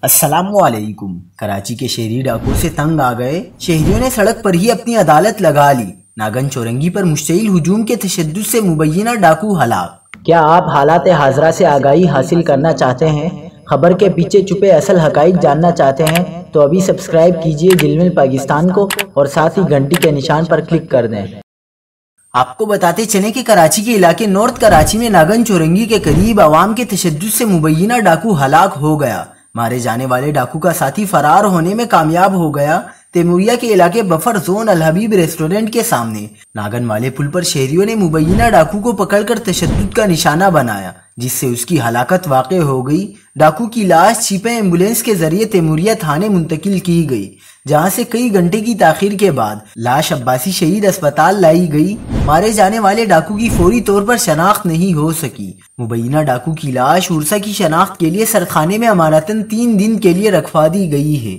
السلام علیکم۔ کراچی کے شہری ڈاکو سے تنگ آ گئے، شہریوں نے سڑک پر ہی اپنی عدالت لگا لی۔ ناگن چورنگی پر مشتعل ہجوم کے تشدد سے مبینہ ڈاکو ہلاک۔ کیا آپ حالات حاضرہ سے آگاہی حاصل کرنا چاہتے ہیں؟ خبر کے پیچھے چھپے اصل حقائق جاننا چاہتے ہیں تو ابھی سبسکرائب کیجئے جلمل پاکستان کو اور ساتھ ہی گھنٹی کے نشان پر کلک کر دیں۔ آپ کو بتاتے چلیں کہ کراچی کے علاقے نارتھ کراچی میں ناگن چورنگی کے قریب عوام کے تشدد سے مبینہ ڈاکو ہلاک ہو گیا۔ مارے جانے والے ڈاکو کا ساتھی فرار ہونے میں کامیاب ہو گیا۔ تیموریہ کے علاقے بفر زون الحبیب ریسٹورنٹ کے سامنے ناگن والے پل پر شہریوں نے مبینہ ڈاکو کو پکڑ کر تشدد کا نشانہ بنایا، جس سے اس کی ہلاکت واقع ہو گئی۔ ڈاکو کی لاش چیپے ایمبولینس کے ذریعے تیموریہ تھانے منتقل کی گئی، جہاں سے کئی گھنٹے کی تاخیر کے بعد لاش عباسی شہید اسپتال لائی گئی۔ مارے جانے والے ڈاکو کی فوری طور پر شناخت نہیں ہو سکی۔ مبینہ ڈاکو کی لاش عرصہ کی شناخت کے لیے سرخانے میں امانتاً 3 دن کے لیے رکھوا دی گئی ہے۔